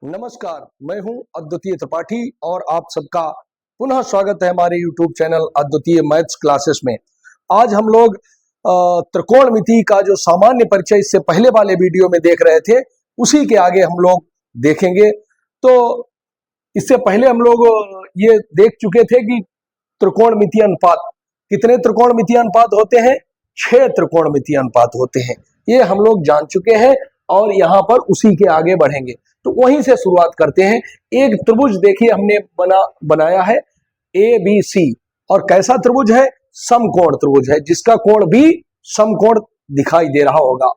नमस्कार, मैं हूं अद्वितीय त्रिपाठी और आप सबका पुनः स्वागत है हमारे YouTube चैनल अद्वितीय मैथ्स क्लासेस में। आज हम लोग त्रिकोणमिति का जो सामान्य परिचय इससे पहले वाले वीडियो में देख रहे थे, उसी के आगे हम लोग देखेंगे। तो इससे पहले हम लोग ये देख चुके थे कि त्रिकोणमितीय अनुपात, कितने त्रिकोणमितीय अनुपात होते हैं? 6 त्रिकोणमितीय अनुपात होते हैं। ये हम लोग जान चुके हैं और यहाँ पर उसी के आगे बढ़ेंगे। तो वहीं से शुरुआत करते हैं। एक त्रिभुज देखिए हमने बनाया है ABC, और कैसा त्रिभुज है? समकोण त्रिभुज है, जिसका कोण भी समकोण दिखाई दे रहा होगा।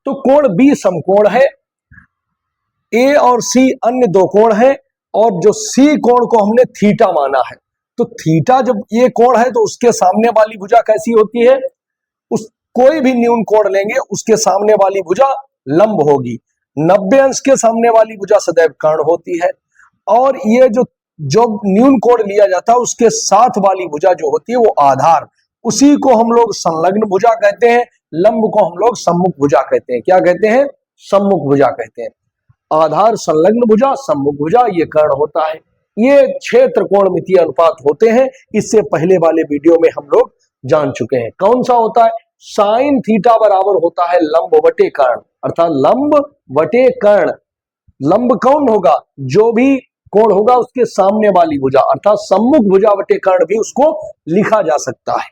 तो कोण B समकोण है, A और C अन्य दो कोण है, और जो C कोण को हमने थीटा माना है। तो थीटा जब ये कोण है तो उसके सामने वाली भुजा कैसी होती है? कोई भी न्यून कोण लेंगे उसके सामने वाली भुजा लंब होगी। 90 अंश के सामने वाली भुजा सदैव कर्ण होती है, और ये जो न्यून कोण लिया जाता है उसके साथ वाली भुजा जो होती है वो आधार, उसी को हम लोग संलग्न भुजा कहते हैं। लंब को हम लोग सम्मुख भुजा कहते हैं। क्या कहते हैं? सम्मुख भुजा कहते हैं। आधार संलग्न भुजा, सम्मुख भुजा, ये कर्ण होता है। ये 6 त्रिकोणमितीय अनुपात होते हैं। इससे पहले वाले वीडियो में हम लोग जान चुके हैं। कौन सा होता है? साइन थीटा बराबर होता है लंब बटे कर्ण, अर्थात लंब बटे कर्ण। लंब कौन होगा? जो भी कोण होगा उसके सामने वाली भुजा, अर्थात सम्मुख भुजा बटे कर्ण भी उसको लिखा जा सकता है।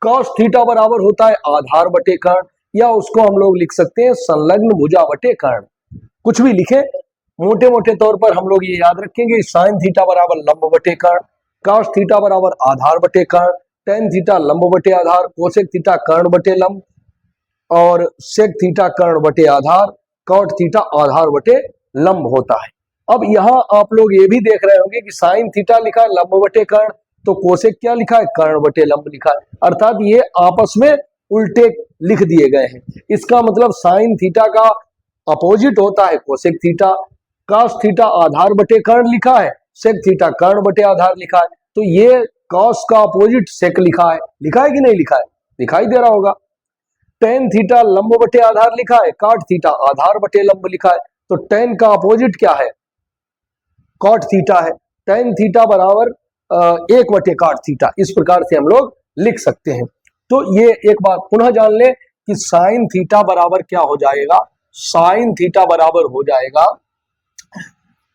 cos थीटा बराबर होता है आधार बटे कर्ण, या उसको हम लोग लिख सकते हैं संलग्न भुजा बटे कर्ण। कुछ भी लिखे, मोटे मोटे तौर पर हम लोग ये याद रखेंगे, साइन थीटा बराबर लंब बटे कर्ण, cos थीटा बराबर आधार बटे कर्ण, टेन थीटा लंब बटे आधार, कोसेक थीटा कर्ण बटे लंब, और सेक थीटा कर्ण बटे आधार, कॉट थीटा आधार बटे लंब होता है। अब यहां आप लोग ये भी देख रहे होंगे कि साइन थीटा लिखा है लंब बटे कर्ण, तो कोसेक क्या लिखा है? कर्ण बटे लंब लिखा है, अर्थात ये आपस में उल्टे लिख दिए गए हैं। इसका मतलब साइन थीटा का अपोजिट होता है कोसेक थीटा, कॉस थीटा आधार बटे कर्ण लिखा है, सेक थीटा कर्ण बटे आधार लिखा है। तो ये कॉस का अपोजिट सेक लिखा है कि नहीं लिखा है? दिखाई दे रहा होगा। टेन थीटा लंब बटे आधार लिखा है, काट थीटा आधार बटे लंब लिखा है। तो टेन का अपोजिट क्या है? कॉट थीटा है। टेन थीटा बराबर 1 बटे काट थीटा, इस प्रकार से हम लोग लिख सकते हैं। तो ये एक बात पुनः जान ले कि साइन थीटा बराबर क्या हो जाएगा? साइन थीटा बराबर हो जाएगा,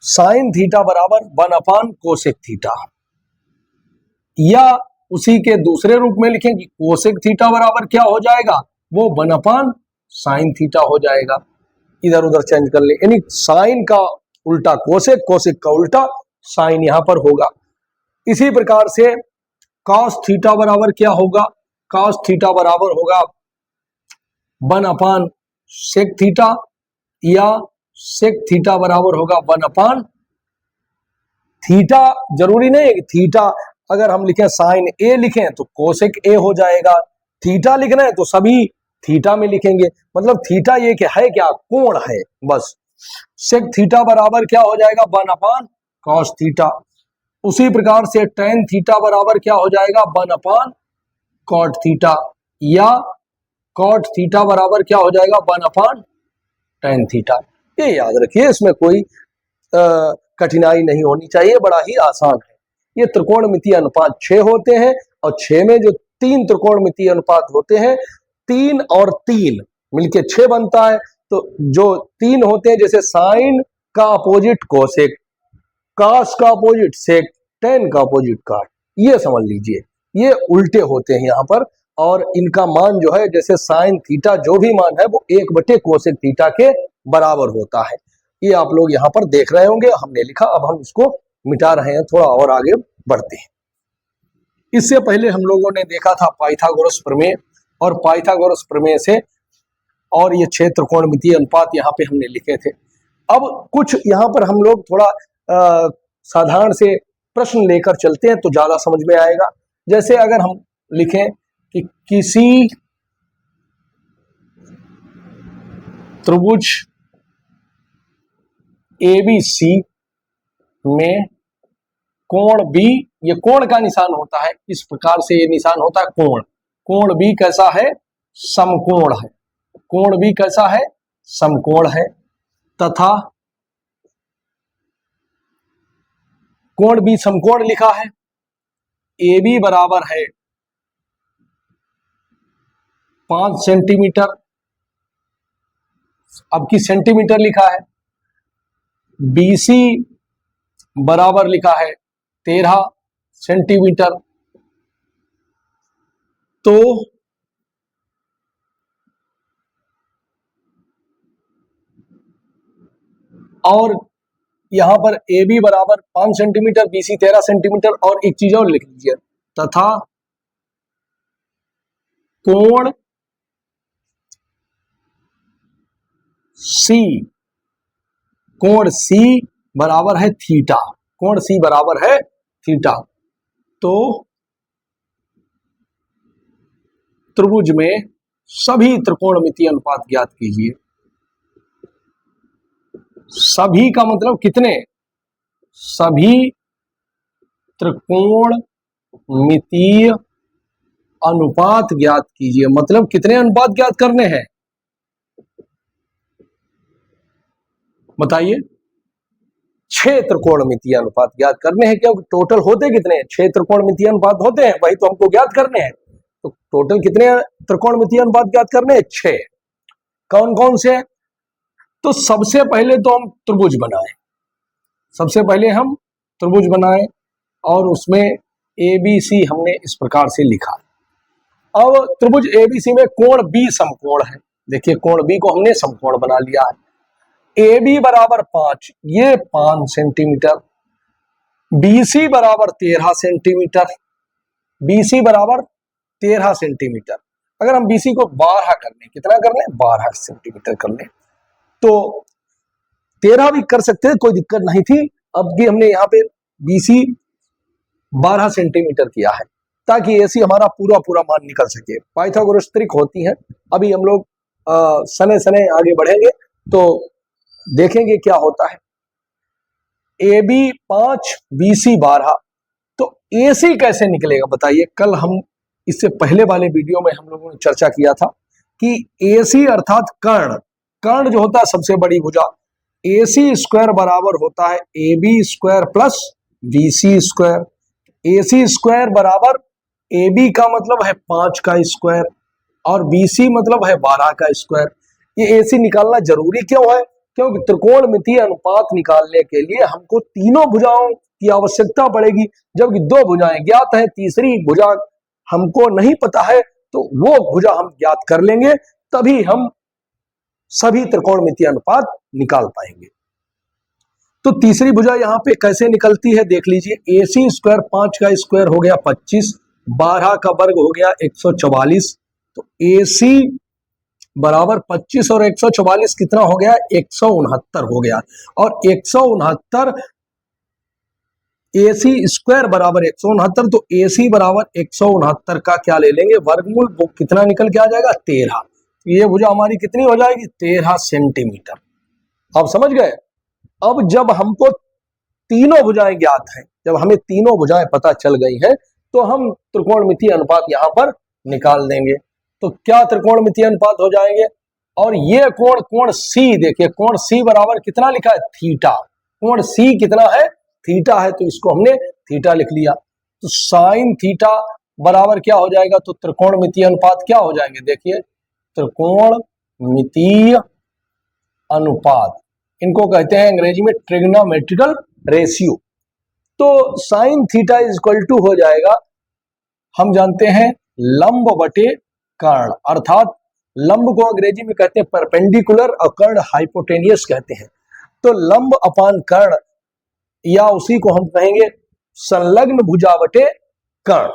साइन थीटा बराबर 1 कोसेक थीटा, या उसी के दूसरे रूप में लिखें कि कोसेक थीटा बराबर क्या हो जाएगा? वो 1 साइन थीटा हो जाएगा। इधर उधर चेंज कर ले, यानी साइन का उल्टा कोसेक, कोसेक का उल्टा साइन यहां पर होगा। इसी प्रकार से कॉस थीटा बराबर क्या होगा? कॉस थीटा बराबर होगा 1 सेक थीटा, या सेक थीटा बराबर होगा 1 थीटा। जरूरी नहीं है कि थीटा अगर हम लिखें साइन ए लिखें तो कोसेक ए हो जाएगा। थीटा लिखना है तो सभी थीटा में लिखेंगे, मतलब थीटा ये क्या है? क्या कोण है, बस। सेक थीटा बराबर क्या हो जाएगा? 1 कॉस थीटा। उसी प्रकार से टेन थीटा बराबर क्या हो जाएगा? 1 कॉट थीटा, या कॉट थीटा बराबर क्या हो जाएगा? 1 टेन थीटा। ये याद रखिए, इसमें कोई कठिनाई नहीं होनी चाहिए, बड़ा ही आसान है। ये त्रिकोणमितीय अनुपात 6 होते हैं, और 6 में जो 3 त्रिकोणमितीय अनुपात होते हैं, 3 और 3 मिलके 6 बनता है। तो जो 3 होते हैं, जैसे साइन का अपोजिट कोसेक, कॉस का अपोजिट सेक, टेन का अपोजिट काट, ये समझ लीजिए ये उल्टे होते हैं यहाँ पर। और इनका मान जो है, जैसे साइन थीटा जो भी मान है वो 1 बटे कोसेक थीटा के बराबर होता है। ये आप लोग यहाँ पर देख रहे होंगे, हमने लिखा, अब हम इसको मिटा रहे हैं, थोड़ा और आगे बढ़ते हैं। इससे पहले हम लोगों ने देखा था पाइथागोरस प्रमेय, और पाइथागोरस प्रमेय से और ये 6 त्रिकोणमितीय अनुपात यहाँ पे हमने लिखे थे। अब कुछ यहाँ पर हम लोग थोड़ा साधारण से प्रश्न लेकर चलते हैं तो ज्यादा समझ में आएगा। जैसे अगर हम लिखें कि किसी त्रिभुज ABC में कोण B, ये कोण का निशान होता है, इस प्रकार से ये निशान होता है कोण। कोण B कैसा है? समकोण है। कोण B कैसा है? समकोण है। तथा कोण बी समकोण लिखा है, ए बी बराबर है 5 सेंटीमीटर, अब की सेंटीमीटर लिखा है, BC बराबर लिखा है 13 सेंटीमीटर। तो और यहां पर AB बराबर 5 सेंटीमीटर, BC 13 सेंटीमीटर, और एक चीज और लिख लीजिए, तथा कोण C, कोण C बराबर है थीटा, कोण C बराबर है थीटा। तो त्रिभुज में सभी त्रिकोणमितीय अनुपात ज्ञात कीजिए। सभी का मतलब कितने? सभी त्रिकोणमितीय अनुपात ज्ञात कीजिए, मतलब कितने अनुपात ज्ञात करने हैं बताइए? 6 त्रिकोणमितीय अनुपात ज्ञात करने हैं। क्योंकि टोटल होते कितने हैं? 6 त्रिकोणमितीय अनुपात होते हैं, वही तो हमको ज्ञात करने हैं। तो टोटल कितने त्रिकोणमितीय अनुपात ज्ञात करने हैं? 6। कौन कौन से? तो सबसे पहले तो हम त्रिभुज बनाए, सबसे पहले हम त्रिभुज बनाए और उसमें ABC हमने इस प्रकार से लिखा। अब त्रिभुज ABC में कोण B समकोण है। देखिए कोण B को हमने समकोण बना लिया है। AB बराबर 5, ये 5 सेंटीमीटर, BC बराबर 13 सेंटीमीटर, BC बराबर 13 सेंटीमीटर। अगर हम BC को 12 कर लें, कितना कर लें? 12 सेंटीमीटर कर लें, तो 13 भी कर सकते हैं, कोई दिक्कत नहीं थी। अब भी हमने यहाँ पे BC 12 सेंटीमीटर किया है ताकि AC हमारा पूरा पूरा मान निकल सके। पाइथागोरस ट्रिक होती है। अभी हम लोग सने सने आगे बढ़ेंगे तो देखेंगे क्या होता है। AB 5, BC 12, तो AC कैसे निकलेगा बताइए? कल हम इससे पहले वाले वीडियो में हम लोगों ने चर्चा किया था कि AC अर्थात कर्ण, कर्ण जो होता है सबसे बड़ी भुजा, AC स्क्वायर बराबर होता है AB square plus BC square. AC square बराबर AB का मतलब है 5 का स्क्वायर और BC मतलब है 12 का स्क्वायर। ये AC निकालना जरूरी क्यों है? क्योंकि त्रिकोणमितीय अनुपात निकालने के लिए हमको तीनों भुजाओं की आवश्यकता पड़ेगी, जबकि 2 भुजाएं ज्ञात है, तीसरी भुजा हमको नहीं पता है, तो वो भुजा हम ज्ञात कर लेंगे, तभी हम सभी त्रिकोणमितीय अनुपात निकाल पाएंगे। तो तीसरी भुजा यहां पे कैसे निकलती है देख लीजिए। AC स्क्वायर 5 का स्क्वायर हो गया 25, 12 का वर्ग हो गया 144, तो AC बराबर 25 और 144 कितना हो गया? 169 हो गया। और 169 AC स्क्वायर बराबर 169, तो AC बराबर 169 का क्या ले लेंगे? वर्गमूल। वो कितना निकल के आ जाएगा? 13। ये भुजा हमारी कितनी हो जाएगी? 13 सेंटीमीटर। आप समझ गए? अब जब हमको तीनों भुजाएं ज्ञात हैं, जब हमें तीनों भुजाएं पता चल गई हैं, तो हम त्रिकोणमितीय अनुपात यहां पर निकाल देंगे। तो क्या त्रिकोणमितीय अनुपात हो जाएंगे? और ये कोण, कोण C, देखिए कोण C बराबर कितना लिखा है? थीटा। कोण C कितना है? थीटा है, तो इसको हमने थीटा लिख लिया। तो साइन थीटा बराबर क्या हो जाएगा? तो त्रिकोणमितीय अनुपात क्या हो जाएंगे? देखिए त्रिकोणमितीय अनुपात, इनको कहते हैं अंग्रेजी में ट्रिग्नोमेट्रिकल रेशियो। तो sine theta is equal to हो जाएगा, हम जानते हैं लंब बटे कर्ण, अर्थात लंब को अंग्रेजी में कहते हैं परपेंडिकुलर और कर्ण हाइपोटेनियस कहते हैं। तो लंब अपान कर्ण, या उसी को हम कहेंगे संलग्न भुजा बटे कर्ण,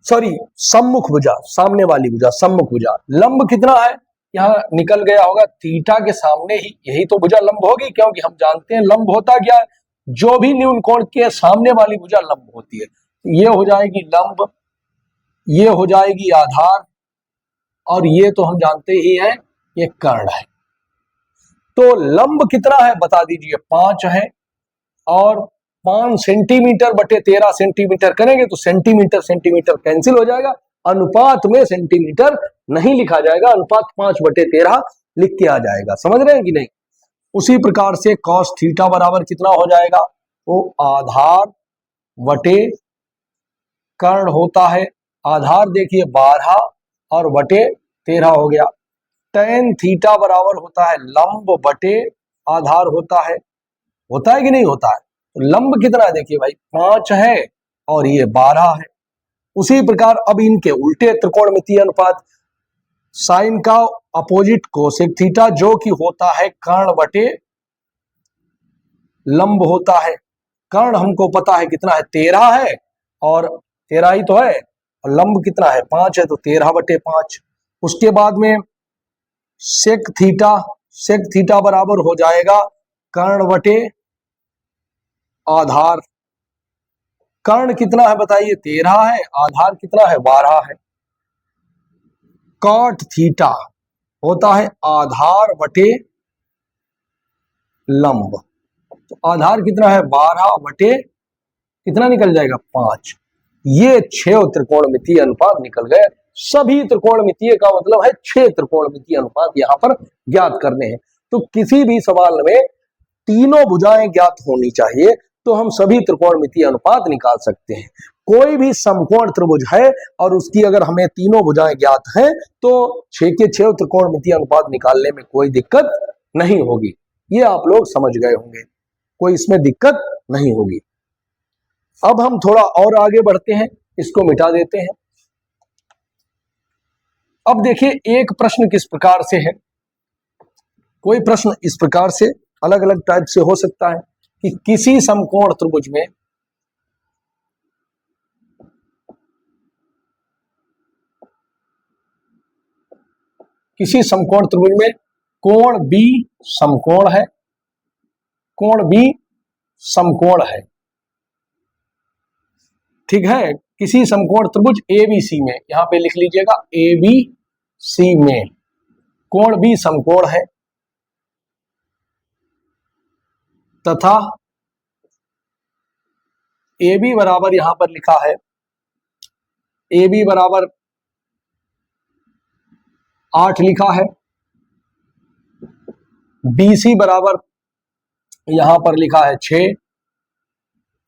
सॉरी सम्मुख भुजा, सामने वाली भुजा, सम्मुख भुजा। लंब कितना है? यहाँ निकल गया होगा थीटा के सामने ही, यही तो भुजा लंब होगी, क्योंकि हम जानते हैं लंब होता क्या है? जो भी न्यून कोण के सामने वाली भुजा लंब होती है। ये हो जाएगी लंब, ये हो जाएगी आधार, और ये तो हम जानते ही हैं ये कर्ण है। तो लंब कितना है बता दीजिए? 5 है, और 5 सेंटीमीटर बटे 13 सेंटीमीटर करेंगे तो सेंटीमीटर सेंटीमीटर कैंसिल हो जाएगा, अनुपात में सेंटीमीटर नहीं लिखा जाएगा, अनुपात 5 बटे 13 लिख के आ जाएगा। समझ रहे हैं कि नहीं? उसी प्रकार से cos थीटा बराबर कितना हो जाएगा? वो आधार वटे कर्ण होता है। आधार देखिए 12 और वटे 13 हो गया। tan थीटा बराबर होता है लंब बटे आधार होता है कि नहीं होता है? तो लंब कितना है देखिए भाई 5 है और ये 12 है। उसी प्रकार अब इनके उल्टे त्रिकोणमितीय अनुपात, साइन का अपोजिट कोसेक थीटा जो कि होता है कर्ण बटे लंब होता है। कर्ण हमको पता है कितना है 13 है और 13 ही तो है, और लंब कितना है 5 है, तो 13 बटे 5। उसके बाद में सेक थीटा बराबर हो जाएगा कर्ण बटे आधार। कर्ण कितना है बताइए 13 है, आधार कितना है 12 है। कॉट थीटा होता है आधार बटे लंब, तो आधार कितना है 12 बटे कितना निकल जाएगा 5। ये 6 त्रिकोणमितीय अनुपात निकल गए। सभी त्रिकोणमितीय का मतलब है 6 त्रिकोणमितीय अनुपात यहां पर ज्ञात करने हैं। तो किसी भी सवाल में तीनों भुजाएं ज्ञात होनी चाहिए तो हम सभी त्रिकोणमितीय अनुपात निकाल सकते हैं। कोई भी समकोण त्रिभुज है और उसकी अगर हमें तीनों भुजाएं ज्ञात हैं तो 6 के 6 त्रिकोणमितीय अनुपात निकालने में कोई दिक्कत नहीं होगी। ये आप लोग समझ गए होंगे, कोई इसमें दिक्कत नहीं होगी। अब हम थोड़ा और आगे बढ़ते हैं, इसको मिटा देते हैं। अब देखिए एक प्रश्न किस प्रकार से है, कोई प्रश्न इस प्रकार से अलग अलग टाइप से हो सकता है कि किसी समकोण त्रिभुज में कोण बी समकोण है, कोण बी समकोण है, ठीक है। किसी समकोण त्रिभुज एबीसी में, यहां पे लिख लीजिएगा एबीसी में कोण बी समकोण है तथा ए बी बराबर यहां पर लिखा है ए बी बराबर 8 लिखा है, बी सी बराबर यहां पर लिखा है 6,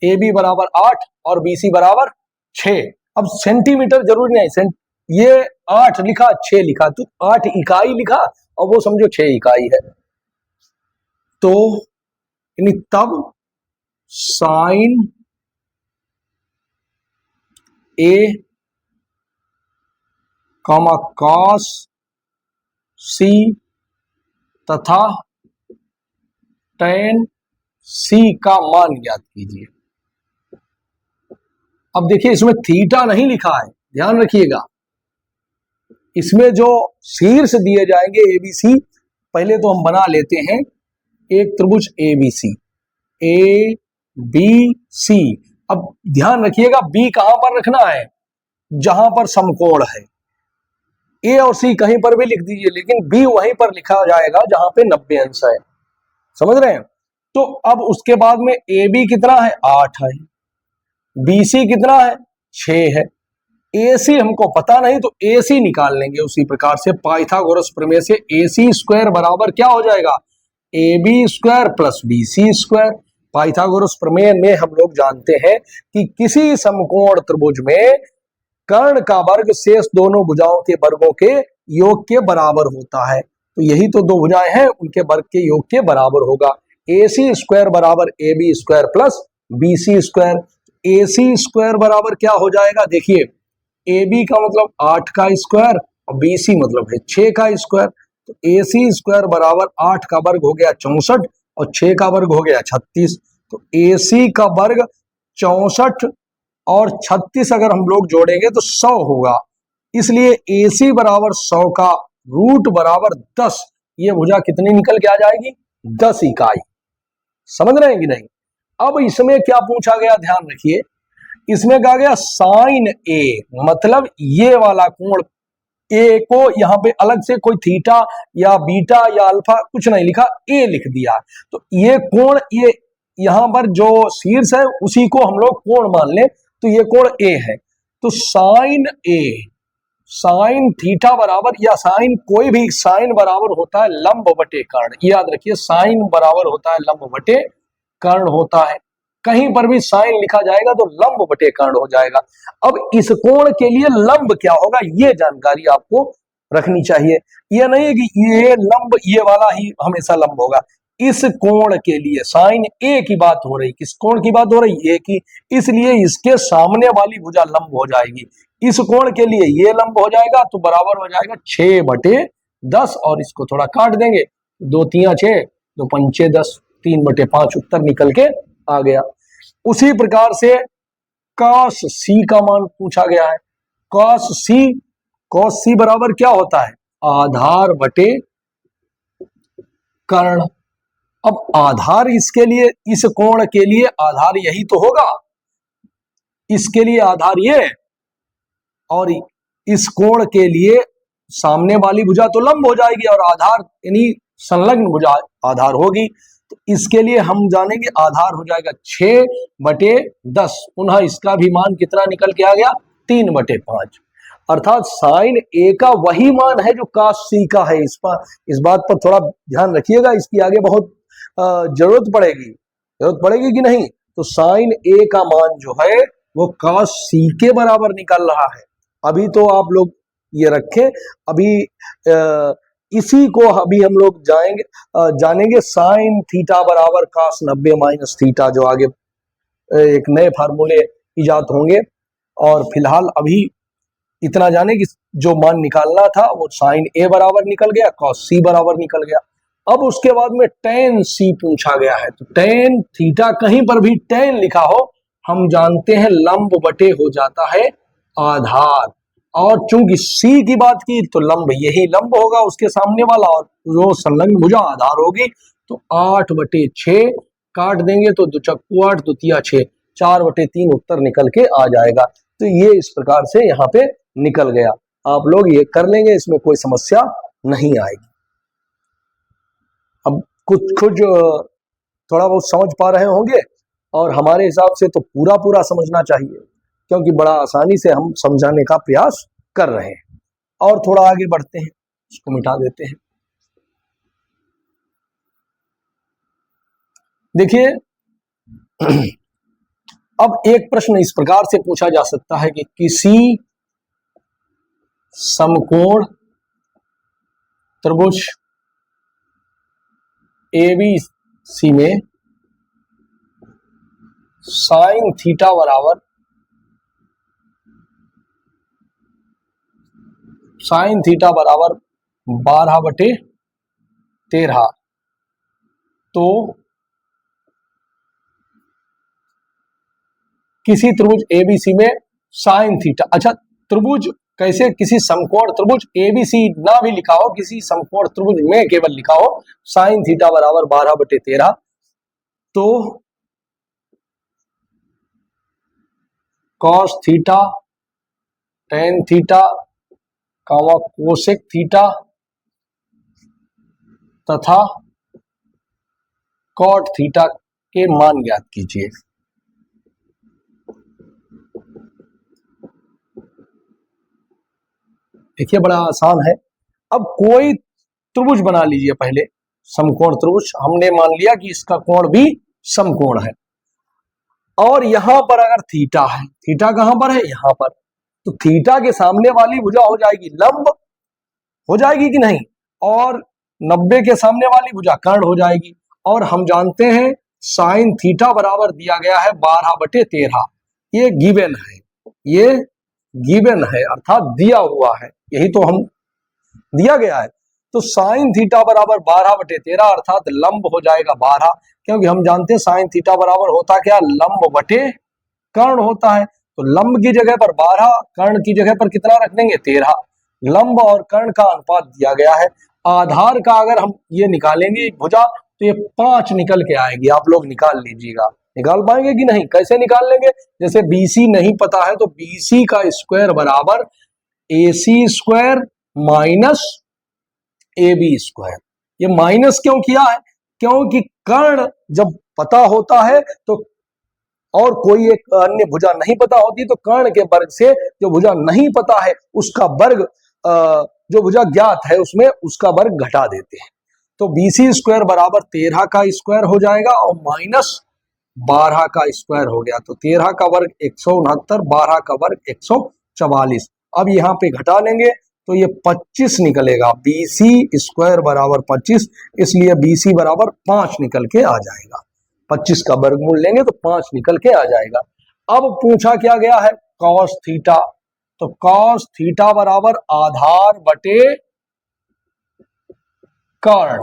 ए बी बराबर 8 और बी सी बराबर 6। अब सेंटीमीटर जरूरी नहीं, ये 8 लिखा 6 लिखा तो 8 इकाई लिखा और वो समझो 6 इकाई है। तो तब साइन ए कॉमा कॉस सी तथा tan सी का मान ज्ञात कीजिए। अब देखिए इसमें थीटा नहीं लिखा है, ध्यान रखिएगा। इसमें जो शीर्ष दिए जाएंगे एबीसी, पहले तो हम बना लेते हैं एक त्रिभुज एबीसी, ए बी सी। अब ध्यान रखिएगा बी कहां पर रखना है, जहां पर समकोण है। ए और सी कहीं पर भी लिख दीजिए, लेकिन बी वहीं पर लिखा जाएगा जहां पे 90 अंश है, समझ रहे हैं। तो अब उसके बाद में ए बी कितना है 8 है, बी सी कितना है 6 है, ए सी हमको पता नहीं तो ए सी निकाल लेंगे उसी प्रकार से पाइथागोरस प्रमेय से। ए सी स्क्वायर बराबर क्या हो जाएगा A B square plus B C square. Pythagoras प्रमेय में हम लोग जानते हैं कि किसी समकोण त्रिभुज में कर्ण का वर्ग शेष दोनों भुजाओं के वर्गों के योग के बराबर होता है। तो यही तो दो भुजाएं हैं, उनके वर्ग के योग के बराबर होगा। ए सी स्क्वायर बराबर A B square plus B C square. A C square बराबर क्या हो जाएगा, देखिए ए बी का मतलब 8 का स्क्वायर और बी सी मतलब है 6 का स्क्वायर। तो ए सी स्क्वायर बराबर 8 का वर्ग हो गया 64 और 6 का वर्ग हो गया 36। तो ए सी का वर्ग 64 और 36 अगर हम लोग जोड़ेंगे तो 100 होगा। इसलिए ए सी बराबर 100 का रूट बराबर 10। ये भुजा कितनी निकल के आ जाएगी 10 इकाई। समझ रहे हैं कि नहीं। अब इसमें क्या पूछा गया, ध्यान रखिए, इसमें कहा गया साइन ए, मतलब ये वाला कोण ए को यहां पे अलग से कोई थीटा या बीटा या अल्फा कुछ नहीं लिखा, ए लिख दिया। तो ये कोण, ये यहां पर जो शीर्ष है उसी को हम लोग कोण मान लें, तो ये कोण ए है। तो साइन ए, साइन थीटा बराबर, या साइन कोई भी साइन बराबर होता है लंब बटे कर्ण। याद रखिए साइन बराबर होता है लंब बटे कर्ण होता है। कहीं पर भी साइन लिखा जाएगा तो लंब बटे कर्ण हो जाएगा। अब इस कोण के लिए लंब क्या होगा ये जानकारी आपको रखनी चाहिए। ये नहीं है कि ये लंब ये वाला ही हमेशा लंब होगा। इस कोण के लिए साइन ए की बात हो रही, किस कोण की बात हो रही, ए की, इसलिए इसके सामने वाली भुजा लंब हो जाएगी। इस कोण के लिए ये लंब हो जाएगा तो बराबर हो जाएगा 6/10 और इसको थोड़ा काट देंगे, 2 तिया 6, 2 पंचे 10, 3/5 उत्तर निकल के आ गया। उसी प्रकार से cos c का मान पूछा गया है। cos c बराबर क्या होता है, आधार बटे कर्ण। अब आधार इसके लिए, इस कोण के लिए आधार यही तो होगा, इसके लिए आधार ये, और इस कोण के लिए सामने वाली भुजा तो लंब हो जाएगी और आधार यानी संलग्न भुजा आधार होगी। तो इसके लिए हम जानेंगे आधार हो जाएगा 6/10। पुनः इसका भी मान कितना निकल के आ गया, 3/5। अर्थात साइन ए का वही मान है जो cos c का है। इस बात पर थोड़ा ध्यान रखिएगा, इसकी आगे बहुत जरूरत पड़ेगी कि नहीं। तो साइन ए का मान जो है वो cos c के बराबर निकल रहा है। अभी तो आप लोग ये रखें, अभी इसी को अभी हम लोग जानेंगे साइन थीटा बराबर cos 90 माइनस थीटा, जो आगे एक नए फार्मूले इजाद होंगे। और फिलहाल अभी इतना जाने कि जो मान निकालना था वो साइन ए बराबर निकल गया, cos c बराबर निकल गया। अब उसके बाद में tan c पूछा गया है, तो tan थीटा कहीं पर भी tan लिखा हो, हम जानते हैं लंब बटे हो जाता है आधार। और चूंकि c की बात की तो लंब यही लंब होगा उसके सामने वाला, और जो संलग्न भुजा आधार होगी। तो 8/6 काट देंगे तो 2 चक्कू 8, 2 तिया 6, 4/3 उत्तर निकल के आ जाएगा। तो ये इस प्रकार से यहाँ पे निकल गया। आप लोग ये कर लेंगे, इसमें कोई समस्या नहीं आएगी। अब कुछ थोड़ा बहुत समझ पा रहे होंगे, और हमारे हिसाब से तो पूरा समझना चाहिए, क्योंकि बड़ा आसानी से हम समझाने का प्रयास कर रहे हैं। और थोड़ा आगे बढ़ते हैं, इसको मिटा देते हैं। देखिए, अब एक प्रश्न इस प्रकार से पूछा जा सकता है कि किसी समकोण त्रिभुज ABC में साइन थीटा बराबर 12/13। तो किसी त्रिभुज ABC में साइन थीटा, अच्छा त्रिभुज कैसे, किसी समकोण त्रिभुज ABC ना भी लिखा हो, किसी समकोण त्रिभुज में केवल लिखा हो साइन थीटा बराबर 12/13, तो cos theta, tan theta, cosec theta तथा कॉट थीटा के मान ज्ञात कीजिए। देखिए, बड़ा आसान है। अब कोई त्रिभुज बना लीजिए, पहले समकोण त्रिभुज हमने मान लिया कि इसका कोण भी समकोण है, और यहां पर अगर थीटा है, थीटा कहां पर है, यहां पर, तो थीटा के सामने वाली भुजा हो जाएगी लंब, हो जाएगी कि नहीं, और 90 के सामने वाली भुजा कर्ण हो जाएगी। और हम जानते हैं साइन थीटा बराबर दिया गया है 12/13। ये गिवन है, ये गिवन है, अर्थात दिया हुआ है, यही तो हम दिया गया है। तो साइन थीटा बराबर 12/13 अर्थात लंब हो जाएगा 12, क्योंकि हम जानते हैं साइन थीटा बराबर होता क्या, लंब बटे कर्ण होता है। तो लंब की जगह पर 12, कर्ण की जगह पर कितना रख देंगे, 13। लंब और कर्ण का अनुपात दिया गया है। आधार का अगर हम ये निकालेंगे भुजा, तो ये 5 निकल के आएगी। आप लोग निकाल लीजिएगा, निकाल पाएंगे कि नहीं, कैसे निकाल लेंगे, जैसे BC नहीं पता है तो BC का स्क्वायर बराबर AC square minus AB square. ये माइनस क्यों किया है, क्योंकि कर्ण जब पता होता है तो, और कोई एक अन्य भुजा नहीं पता होती, तो कर्ण के वर्ग से जो भुजा नहीं पता है उसका वर्ग, जो भुजा ज्ञात है उसमें उसका वर्ग घटा देते हैं। तो BC स्क्वायर बराबर 13 का स्क्वायर हो जाएगा और माइनस 12 का स्क्वायर हो गया, तो 13 का वर्ग 169, 12 का वर्ग 144। अब यहाँ पे घटा लेंगे तो ये 25 निकलेगा, BC स्क्वायर बराबर 25, इसलिए BC बराबर 5 निकल के आ जाएगा। 25 का वर्गमूल लेंगे तो 5 निकल के आ जाएगा। अब पूछा क्या गया है, कॉस थीटा, तो कॉस थीटा बराबर आधार बटे कर्ण,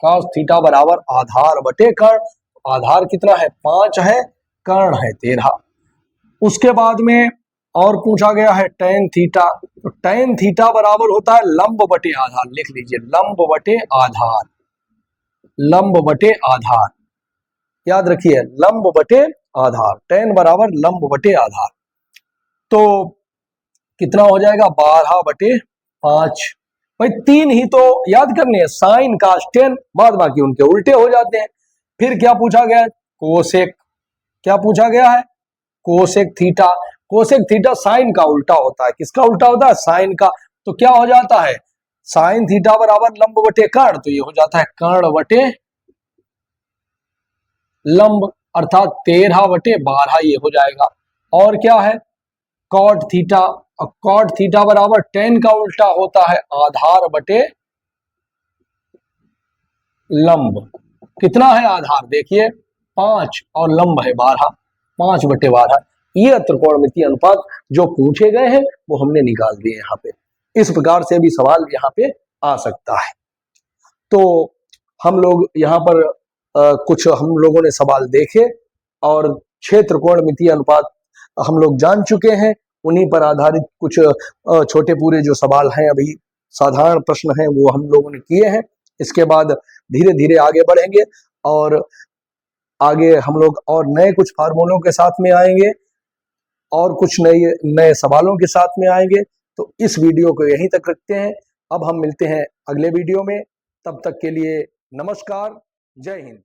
कॉस थीटा बराबर आधार बटे कर्ण। आधार कितना है, 5 है, कर्ण है 13। उसके बाद में और पूछा गया है टेन थीटा, तो टेन थीटा बराबर होता है लंब बटे आधार, लिख लीजिए लंब बटे आधार, लंब बटे आधार, याद रखिए लंब बटे आधार, टेन बराबर लंब बटे आधार। तो कितना हो जाएगा, 12 बटे 5। भाई 3 ही तो याद करने हैं, साइन कास टेन, बाद बाकी उनके उल्टे हो जाते हैं। फिर क्या पूछा गया है, कोसेक, क्या पूछा गया है, cosec theta. Cosec theta sine का उल्टा होता है, किसका उल्टा होता है, साइन का। तो क्या हो जाता है, साइन थीटा बराबर लंब बटे कर्ण, तो ये हो जाता है कर्ण बटे लंब, अर्थात 13 बटे 12 ये हो जाएगा। और क्या है, कॉट थीटा, कॉट थीटा बराबर टेन का उल्टा होता है आधार बटे लंब। कितना है आधार, देखिए 5 और लंब है 12, 5 बटे 12। ये त्रिकोणमितीय अनुपात जो पूछे गए हैं वो हमने निकाल दिए यहाँ पे। इस प्रकार से भी सवाल यहाँ पे आ सकता है। तो हम लोग यहाँ पर कुछ हम लोगों ने सवाल देखे और 6 त्रिकोणमितीय अनुपात हम लोग जान चुके हैं। उन्हीं पर आधारित कुछ छोटे पूरे जो सवाल हैं, अभी साधारण प्रश्न हैं, वो हम लोगों ने किए हैं। इसके बाद धीरे धीरे आगे बढ़ेंगे और आगे हम लोग और नए कुछ फार्मूलों के साथ में आएंगे और कुछ नए नए सवालों के साथ में आएंगे। तो इस वीडियो को यहीं तक रखते हैं, अब हम मिलते हैं अगले वीडियो में। तब तक के लिए नमस्कार, जय हिंद।